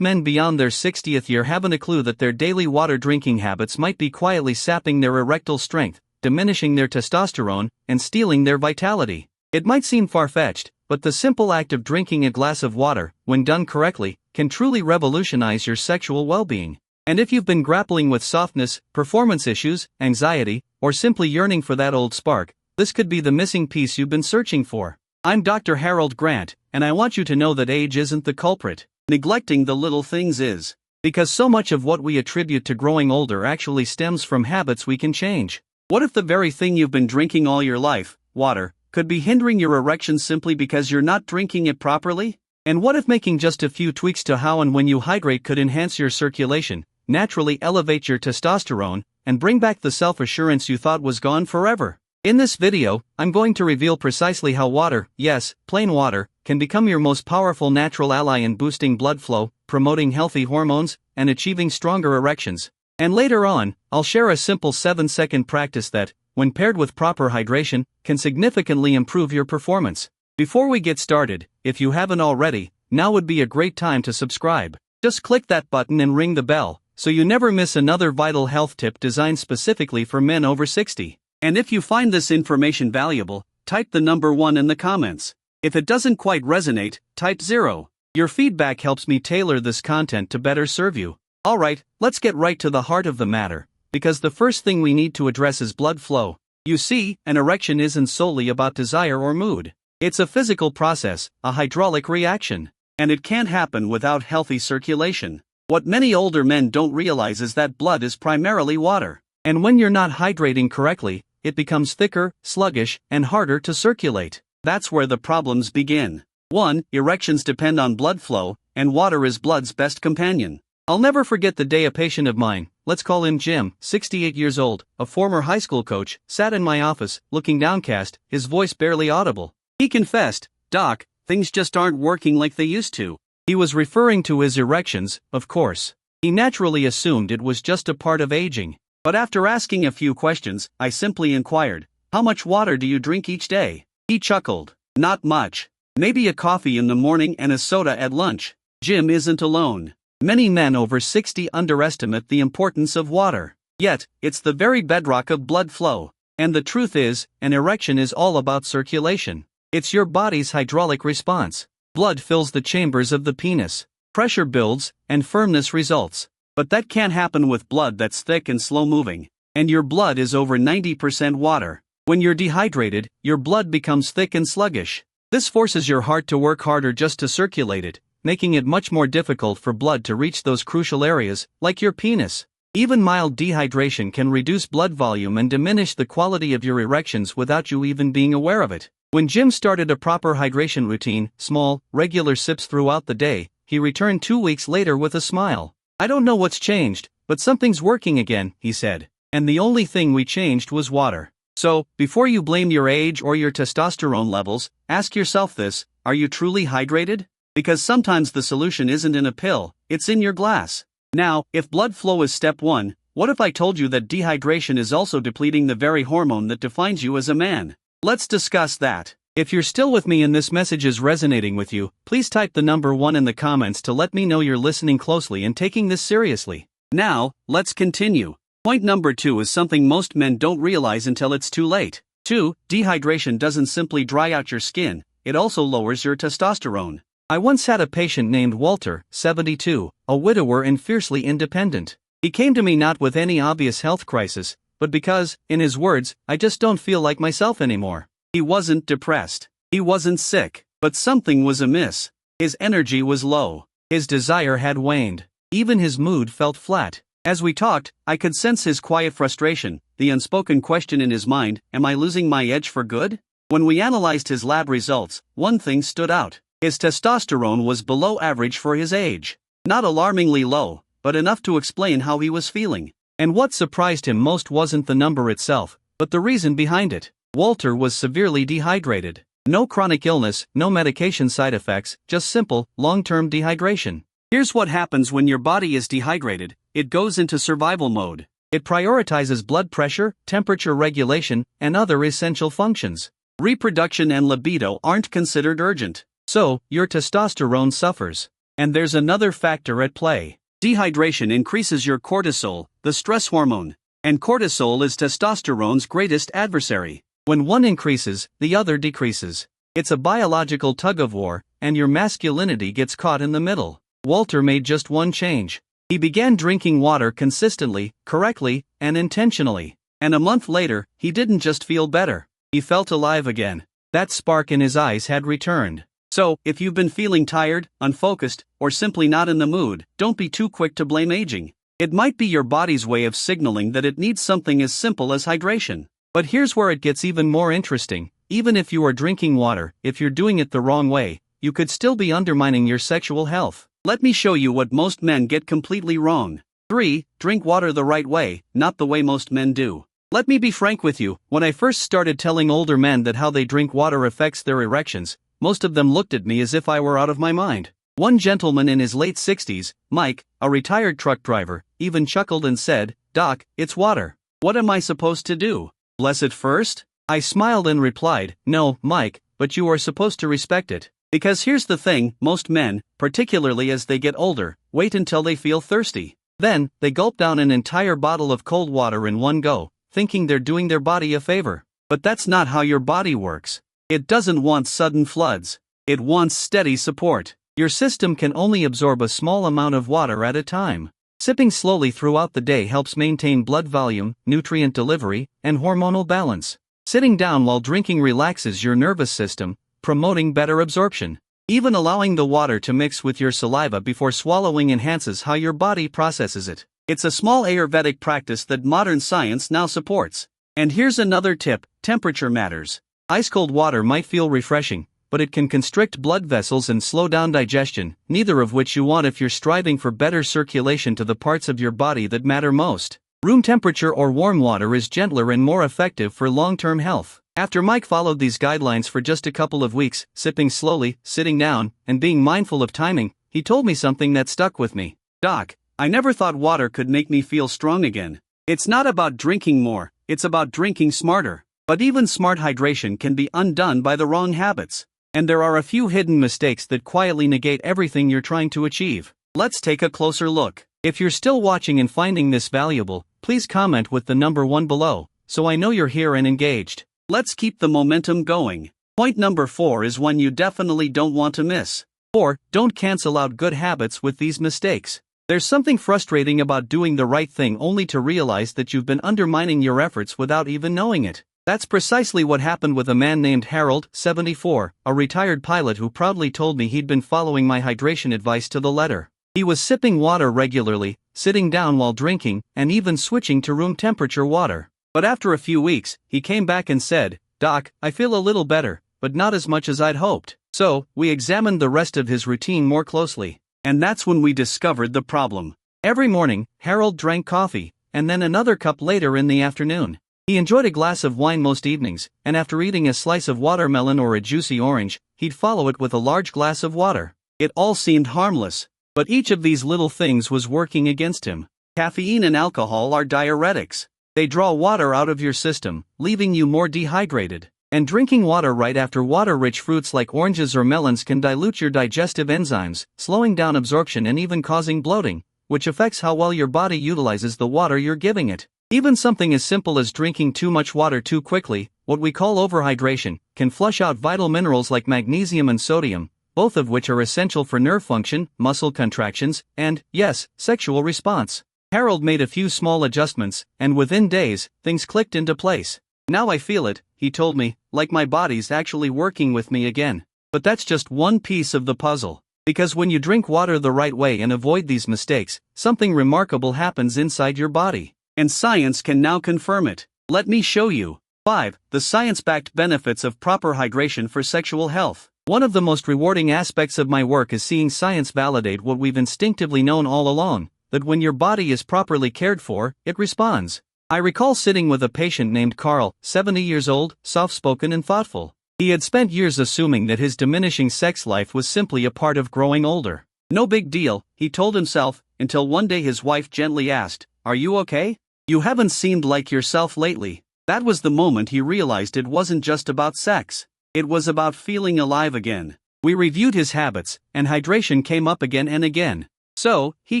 Men beyond their 60th year haven't a clue that their daily water drinking habits might be quietly sapping their erectile strength, diminishing their testosterone, and stealing their vitality. It might seem far-fetched, but the simple act of drinking a glass of water, when done correctly, can truly revolutionize your sexual well-being. And if you've been grappling with softness, performance issues, anxiety, or simply yearning for that old spark, this could be the missing piece you've been searching for. I'm Dr. Harold Grant, and I want you to know that age isn't the culprit. Neglecting the little things is. Because so much of what we attribute to growing older actually stems from habits we can change. What if the very thing you've been drinking all your life, water, could be hindering your erection simply because you're not drinking it properly? And what if making just a few tweaks to how and when you hydrate could enhance your circulation, naturally elevate your testosterone, and bring back the self-assurance you thought was gone forever? In this video, I'm going to reveal precisely how water, yes, plain water, can become your most powerful natural ally in boosting blood flow, promoting healthy hormones, and achieving stronger erections. And later on, I'll share a simple 7-second practice that, when paired with proper hydration, can significantly improve your performance. Before we get started, if you haven't already, now would be a great time to subscribe. Just click that button and ring the bell, so you never miss another vital health tip designed specifically for men over 60. And if you find this information valuable, type the number 1 in the comments. If it doesn't quite resonate, type 0. Your feedback helps me tailor this content to better serve you. Alright, let's get right to the heart of the matter, because the first thing we need to address is blood flow. You see, an erection isn't solely about desire or mood. It's a physical process, a hydraulic reaction. And it can't happen without healthy circulation. What many older men don't realize is that blood is primarily water. And when you're not hydrating correctly, it becomes thicker, sluggish, and harder to circulate. That's where the problems begin. 1. Erections depend on blood flow, and water is blood's best companion. I'll never forget the day a patient of mine, let's call him Jim, 68 years old, a former high school coach, sat in my office, looking downcast, his voice barely audible. He confessed, "Doc, things just aren't working like they used to." He was referring to his erections, of course. He naturally assumed it was just a part of aging. But after asking a few questions, I simply inquired, "How much water do you drink each day?" He chuckled, "Not much. Maybe a coffee in the morning and a soda at lunch." Jim isn't alone. Many men over 60 underestimate the importance of water. Yet, it's the very bedrock of blood flow. And the truth is, an erection is all about circulation. It's your body's hydraulic response. Blood fills the chambers of the penis. Pressure builds, and firmness results. But that can't happen with blood that's thick and slow-moving. And your blood is over 90% water. When you're dehydrated, your blood becomes thick and sluggish. This forces your heart to work harder just to circulate it, making it much more difficult for blood to reach those crucial areas, like your penis. Even mild dehydration can reduce blood volume and diminish the quality of your erections without you even being aware of it. When Jim started a proper hydration routine, small, regular sips throughout the day, he returned 2 weeks later with a smile. "I don't know what's changed, but something's working again," he said. And the only thing we changed was water. So, before you blame your age or your testosterone levels, ask yourself this: are you truly hydrated? Because sometimes the solution isn't in a pill, it's in your glass. Now, if blood flow is step 1, what if I told you that dehydration is also depleting the very hormone that defines you as a man? Let's discuss that. If you're still with me and this message is resonating with you, please type the number 1 in the comments to let me know you're listening closely and taking this seriously. Now, let's continue. Point number 2 is something most men don't realize until it's too late. 2. Dehydration doesn't simply dry out your skin, it also lowers your testosterone. I once had a patient named Walter, 72, a widower and fiercely independent. He came to me not with any obvious health crisis, but because, in his words, "I just don't feel like myself anymore." He wasn't depressed. He wasn't sick. But something was amiss. His energy was low. His desire had waned. Even his mood felt flat. As we talked, I could sense his quiet frustration, the unspoken question in his mind, "Am I losing my edge for good?" When we analyzed his lab results, one thing stood out. His testosterone was below average for his age. Not alarmingly low, but enough to explain how he was feeling. And what surprised him most wasn't the number itself, but the reason behind it. Walter was severely dehydrated. No chronic illness, no medication side effects, just simple, long-term dehydration. Here's what happens when your body is dehydrated: it goes into survival mode. It prioritizes blood pressure, temperature regulation, and other essential functions. Reproduction and libido aren't considered urgent. So, your testosterone suffers. And there's another factor at play. Dehydration increases your cortisol, the stress hormone. And cortisol is testosterone's greatest adversary. When one increases, the other decreases. It's a biological tug-of-war, and your masculinity gets caught in the middle. Walter made just one change. He began drinking water consistently, correctly, and intentionally. And a month later, he didn't just feel better. He felt alive again. That spark in his eyes had returned. So, if you've been feeling tired, unfocused, or simply not in the mood, don't be too quick to blame aging. It might be your body's way of signaling that it needs something as simple as hydration. But here's where it gets even more interesting. Even if you are drinking water, if you're doing it the wrong way, you could still be undermining your sexual health. Let me show you what most men get completely wrong. 3. Drink water the right way, not the way most men do. Let me be frank with you, when I first started telling older men that how they drink water affects their erections, most of them looked at me as if I were out of my mind. One gentleman in his late 60s, Mike, a retired truck driver, even chuckled and said, "Doc, it's water. What am I supposed to do? Bless it first?" I smiled and replied, "No, Mike, but you are supposed to respect it. Because here's the thing, most men, particularly as they get older, wait until they feel thirsty. Then, they gulp down an entire bottle of cold water in one go, thinking they're doing their body a favor. But that's not how your body works. It doesn't want sudden floods. It wants steady support. Your system can only absorb a small amount of water at a time. Sipping slowly throughout the day helps maintain blood volume, nutrient delivery, and hormonal balance. Sitting down while drinking relaxes your nervous system, promoting better absorption. Even allowing the water to mix with your saliva before swallowing enhances how your body processes it. It's a small Ayurvedic practice that modern science now supports. And here's another tip: temperature matters. Ice-cold water might feel refreshing, but it can constrict blood vessels and slow down digestion, neither of which you want if you're striving for better circulation to the parts of your body that matter most. Room temperature or warm water is gentler and more effective for long-term health. After Mike followed these guidelines for just a couple of weeks, sipping slowly, sitting down, and being mindful of timing, he told me something that stuck with me. "Doc, I never thought water could make me feel strong again. It's not about drinking more, it's about drinking smarter. But even smart hydration can be undone by the wrong habits. And there are a few hidden mistakes that quietly negate everything you're trying to achieve. Let's take a closer look. If you're still watching and finding this valuable, please comment with the number 1 below, so I know you're here and engaged. Let's keep the momentum going. Point number 4 is one you definitely don't want to miss. 4. Don't cancel out good habits with these mistakes. There's something frustrating about doing the right thing only to realize that you've been undermining your efforts without even knowing it. That's precisely what happened with a man named Harold, 74, a retired pilot who proudly told me he'd been following my hydration advice to the letter. He was sipping water regularly, sitting down while drinking, and even switching to room temperature water. But after a few weeks, he came back and said, "Doc, I feel a little better, but not as much as I'd hoped." So, we examined the rest of his routine more closely. And that's when we discovered the problem. Every morning, Harold drank coffee, and then another cup later in the afternoon. He enjoyed a glass of wine most evenings, and after eating a slice of watermelon or a juicy orange, he'd follow it with a large glass of water. It all seemed harmless, but each of these little things was working against him. Caffeine and alcohol are diuretics. They draw water out of your system, leaving you more dehydrated. And drinking water right after water-rich fruits like oranges or melons can dilute your digestive enzymes, slowing down absorption and even causing bloating, which affects how well your body utilizes the water you're giving it. Even something as simple as drinking too much water too quickly, what we call overhydration, can flush out vital minerals like magnesium and sodium, both of which are essential for nerve function, muscle contractions, and, yes, sexual response. Harold made a few small adjustments, and within days, things clicked into place. "Now I feel it," he told me, "like my body's actually working with me again." But that's just one piece of the puzzle. Because when you drink water the right way and avoid these mistakes, something remarkable happens inside your body. And science can now confirm it. Let me show you. 5. The science-backed benefits of proper hydration for sexual health. One of the most rewarding aspects of my work is seeing science validate what we've instinctively known all along, that when your body is properly cared for, it responds. I recall sitting with a patient named Carl, 70 years old, soft-spoken and thoughtful. He had spent years assuming that his diminishing sex life was simply a part of growing older. No big deal, he told himself, until one day his wife gently asked, "Are you okay? You haven't seemed like yourself lately." That was the moment he realized it wasn't just about sex. It was about feeling alive again. We reviewed his habits, and hydration came up again and again. So, he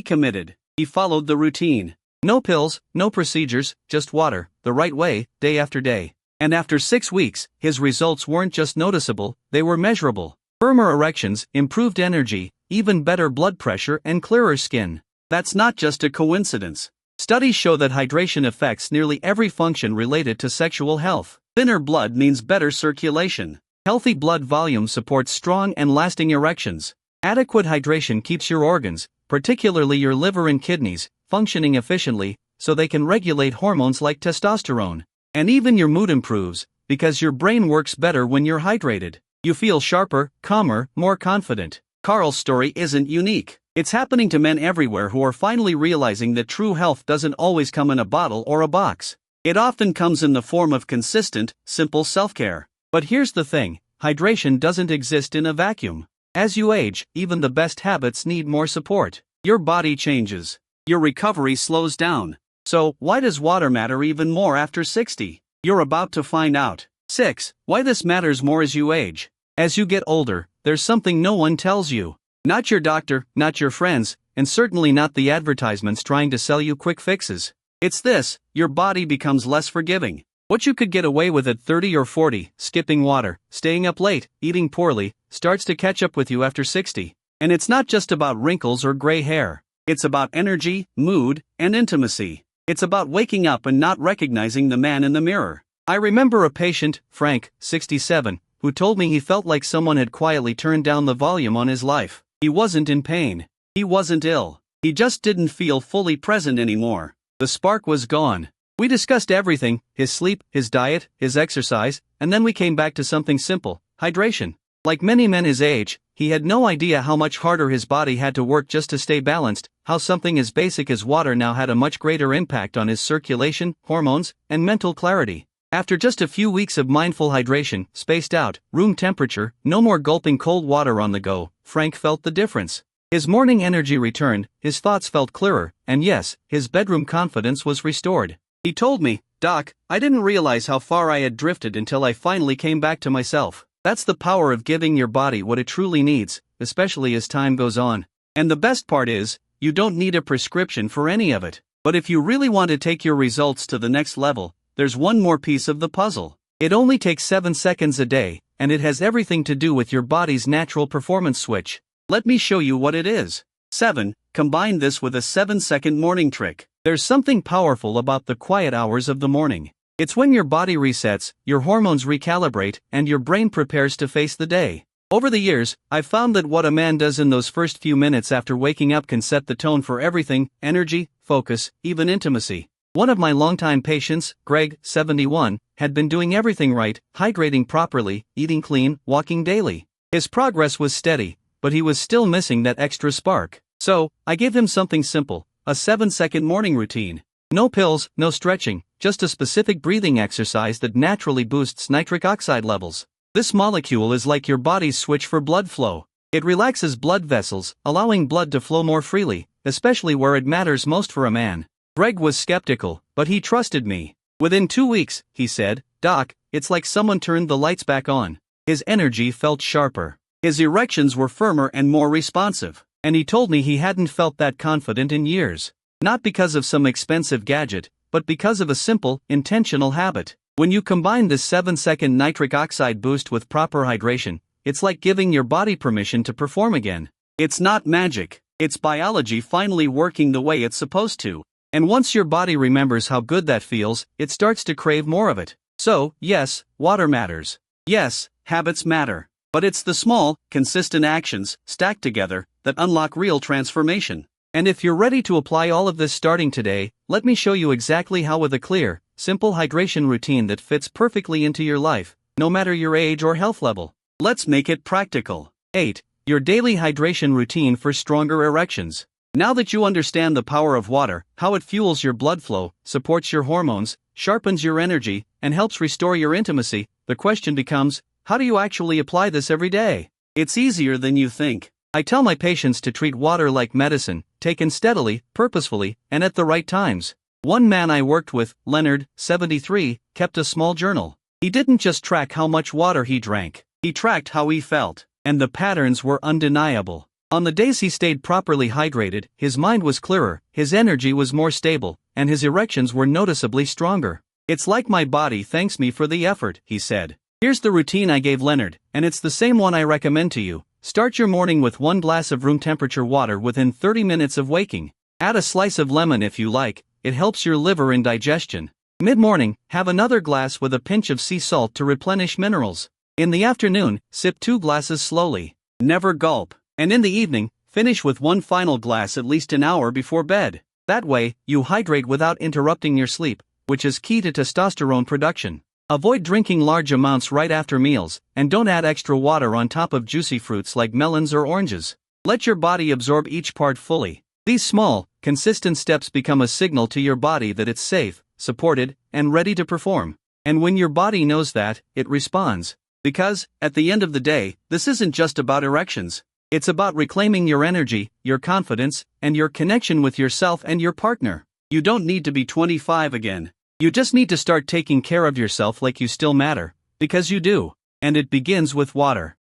committed. He followed the routine. No pills, no procedures, just water, the right way, day after day. And after 6 weeks, his results weren't just noticeable, they were measurable. Firmer erections, improved energy, even better blood pressure and clearer skin. That's not just a coincidence. Studies show that hydration affects nearly every function related to sexual health. Thinner blood means better circulation. Healthy blood volume supports strong and lasting erections. Adequate hydration keeps your organs, particularly your liver and kidneys, functioning efficiently, so they can regulate hormones like testosterone. And even your mood improves, because your brain works better when you're hydrated. You feel sharper, calmer, more confident. Carl's story isn't unique. It's happening to men everywhere who are finally realizing that true health doesn't always come in a bottle or a box. It often comes in the form of consistent, simple self-care. But here's the thing, hydration doesn't exist in a vacuum. As you age, even the best habits need more support. Your body changes. Your recovery slows down. So, why does water matter even more after 60? You're about to find out. 6. Why this matters more as you age. As you get older, there's something no one tells you. Not your doctor, not your friends, and certainly not the advertisements trying to sell you quick fixes. It's this, your body becomes less forgiving. What you could get away with at 30 or 40, skipping water, staying up late, eating poorly, starts to catch up with you after 60. And it's not just about wrinkles or gray hair. It's about energy, mood, and intimacy. It's about waking up and not recognizing the man in the mirror. I remember a patient, Frank, 67, who told me he felt like someone had quietly turned down the volume on his life. He wasn't in pain. He wasn't ill. He just didn't feel fully present anymore. The spark was gone. We discussed everything, his sleep, his diet, his exercise, and then we came back to something simple, hydration. Like many men his age, he had no idea how much harder his body had to work just to stay balanced, how something as basic as water now had a much greater impact on his circulation, hormones, and mental clarity. After just a few weeks of mindful hydration, spaced out, room temperature, no more gulping cold water on the go, Frank felt the difference. His morning energy returned, his thoughts felt clearer, and yes, his bedroom confidence was restored. He told me, "Doc, I didn't realize how far I had drifted until I finally came back to myself." That's the power of giving your body what it truly needs, especially as time goes on. And the best part is, you don't need a prescription for any of it. But if you really want to take your results to the next level, there's one more piece of the puzzle. It only takes 7 seconds a day, and it has everything to do with your body's natural performance switch. Let me show you what it is. 7. Combine this with a 7-second morning trick. There's something powerful about the quiet hours of the morning. It's when your body resets, your hormones recalibrate, and your brain prepares to face the day. Over the years, I've found that what a man does in those first few minutes after waking up can set the tone for everything: energy, focus, even intimacy. One of my longtime patients, Greg, 71, had been doing everything right, hydrating properly, eating clean, walking daily. His progress was steady, but he was still missing that extra spark. So, I gave him something simple, a 7-second morning routine. No pills, no stretching, just a specific breathing exercise that naturally boosts nitric oxide levels. This molecule is like your body's switch for blood flow. It relaxes blood vessels, allowing blood to flow more freely, especially where it matters most for a man. Greg was skeptical, but he trusted me. Within 2 weeks, he said, "Doc, it's like someone turned the lights back on." His energy felt sharper. His erections were firmer and more responsive. And he told me he hadn't felt that confident in years. Not because of some expensive gadget, but because of a simple, intentional habit. When you combine this 7-second nitric oxide boost with proper hydration, it's like giving your body permission to perform again. It's not magic, it's biology finally working the way it's supposed to. And once your body remembers how good that feels, it starts to crave more of it. So, yes, water matters. Yes, habits matter. But it's the small, consistent actions, stacked together, that unlock real transformation. And if you're ready to apply all of this starting today, let me show you exactly how with a clear, simple hydration routine that fits perfectly into your life, no matter your age or health level. Let's make it practical. 8. Your daily hydration routine for stronger erections. Now that you understand the power of water, how it fuels your blood flow, supports your hormones, sharpens your energy, and helps restore your intimacy, the question becomes, how do you actually apply this every day? It's easier than you think. I tell my patients to treat water like medicine, taken steadily, purposefully, and at the right times. One man I worked with, Leonard, 73, kept a small journal. He didn't just track how much water he drank, he tracked how he felt. and the patterns were undeniable. On the days he stayed properly hydrated, his mind was clearer, his energy was more stable, and his erections were noticeably stronger. "It's like my body thanks me for the effort," he said. "Here's the routine I gave Leonard, and it's the same one I recommend to you. Start your morning with 1 glass of room temperature water within 30 minutes of waking. Add a slice of lemon if you like, it helps your liver in digestion. Mid-morning, have another glass with a pinch of sea salt to replenish minerals. In the afternoon, sip 2 glasses slowly. Never gulp. And in the evening, finish with 1 final glass at least an hour before bed. That way, you hydrate without interrupting your sleep, which is key to testosterone production. Avoid drinking large amounts right after meals, and don't add extra water on top of juicy fruits like melons or oranges. Let your body absorb each part fully. These small, consistent steps become a signal to your body that it's safe, supported, and ready to perform. And when your body knows that, it responds. Because, at the end of the day, this isn't just about erections. It's about reclaiming your energy, your confidence, and your connection with yourself and your partner. You don't need to be 25 again. You just need to start taking care of yourself like you still matter, because you do. And it begins with water.